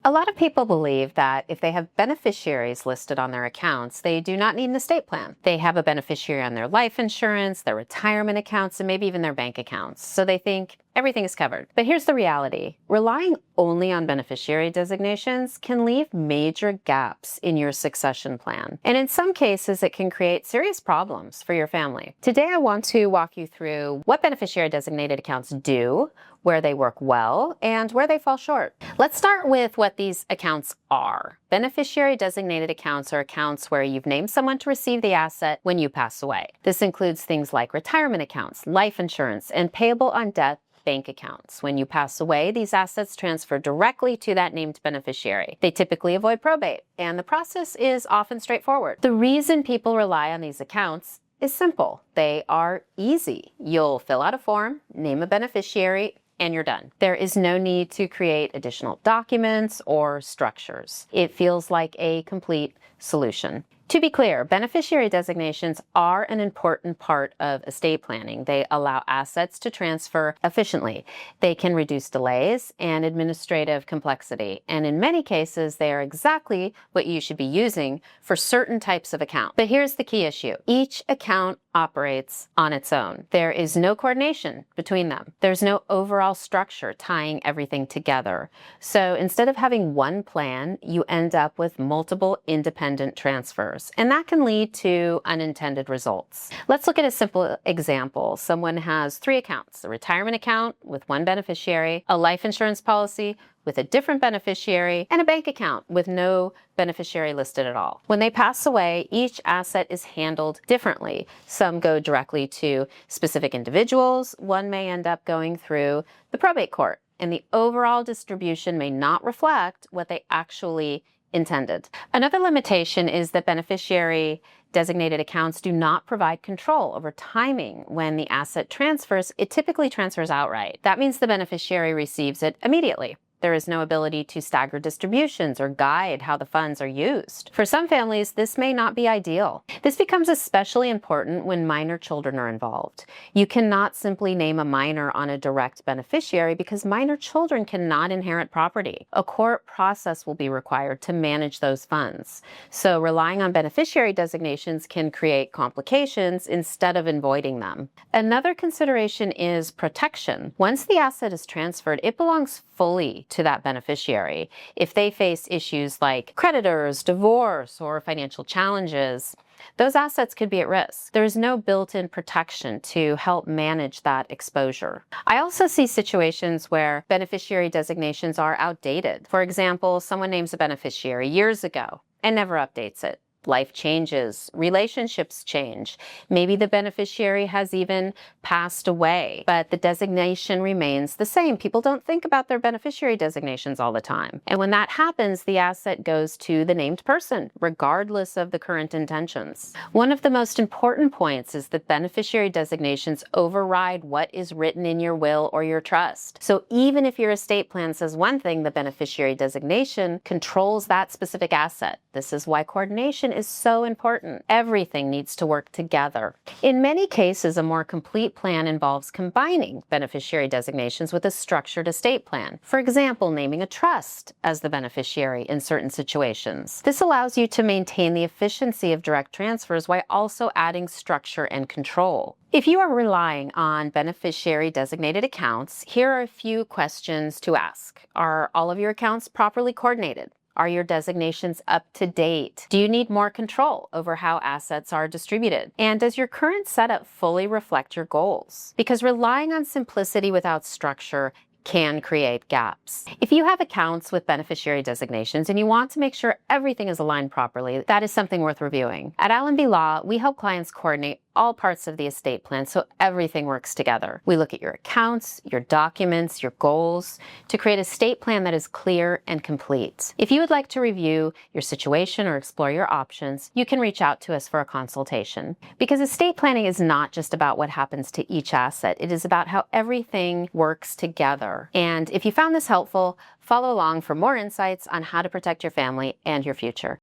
A lot of people believe that if they have beneficiaries listed on their accounts, they do not need an estate plan. They have a beneficiary on their life insurance, their retirement accounts, and maybe even their bank accounts. So they think everything is covered. But here's the reality. Relying only on beneficiary designations can leave major gaps in your succession plan. And in some cases, it can create serious problems for your family. Today, I want to walk you through what beneficiary designated accounts do, where they work well, and where they fall short. Let's start with what these accounts are. Beneficiary designated accounts are accounts where you've named someone to receive the asset when you pass away. This includes things like retirement accounts, life insurance, and payable on death bank accounts. When you pass away, these assets transfer directly to that named beneficiary. They typically avoid probate, and the process is often straightforward. The reason people rely on these accounts is simple. They are easy. You'll fill out a form, name a beneficiary, and you're done. There is no need to create additional documents or structures. It feels like a complete solution. To be clear, beneficiary designations are an important part of estate planning. They allow assets to transfer efficiently. They can reduce delays and administrative complexity. And in many cases, they are exactly what you should be using for certain types of account. But here's the key issue. Each account operates on its own. There is no coordination between them. There's no overall structure tying everything together. So instead of having one plan, you end up with multiple independent transfers. And that can lead to unintended results. Let's look at a simple example. Someone has 3 accounts: a retirement account with one beneficiary, a life insurance policy with a different beneficiary, and a bank account with no beneficiary listed at all. When they pass away, each asset is handled differently. Some go directly to specific individuals. One may end up going through the probate court, and the overall distribution may not reflect what they actually intended. Another limitation is that beneficiary designated accounts do not provide control over timing. When the asset transfers, it typically transfers outright. That means the beneficiary receives it immediately. There is no ability to stagger distributions or guide how the funds are used. For some families, this may not be ideal. This becomes especially important when minor children are involved. You cannot simply name a minor on a direct beneficiary because minor children cannot inherit property. A court process will be required to manage those funds. So relying on beneficiary designations can create complications instead of avoiding them. Another consideration is protection. Once the asset is transferred, it belongs fully to that beneficiary. If they face issues like creditors, divorce, or financial challenges, those assets could be at risk. There is no built-in protection to help manage that exposure. I also see situations where beneficiary designations are outdated. For example, someone names a beneficiary years ago and never updates it. Life changes, relationships change. Maybe the beneficiary has even passed away, but the designation remains the same. People don't think about their beneficiary designations all the time. And when that happens, the asset goes to the named person, regardless of the current intentions. One of the most important points is that beneficiary designations override what is written in your will or your trust. So even if your estate plan says one thing, the beneficiary designation controls that specific asset. This is why coordination is so important. Everything needs to work together. In many cases, a more complete plan involves combining beneficiary designations with a structured estate plan. For example, naming a trust as the beneficiary in certain situations. This allows you to maintain the efficiency of direct transfers while also adding structure and control. If you are relying on beneficiary designated accounts, here are a few questions to ask. Are all of your accounts properly coordinated? Are your designations up to date? Do you need more control over how assets are distributed? And does your current setup fully reflect your goals? Because relying on simplicity without structure can create gaps. If you have accounts with beneficiary designations and you want to make sure everything is aligned properly, that is something worth reviewing. At Allenby Law, we help clients coordinate all parts of the estate plan so everything works together. We look at your accounts, your documents, your goals to create an estate plan that is clear and complete. If you would like to review your situation or explore your options, you can reach out to us for a consultation. Because estate planning is not just about what happens to each asset, it is about how everything works together. And if you found this helpful, follow along for more insights on how to protect your family and your future.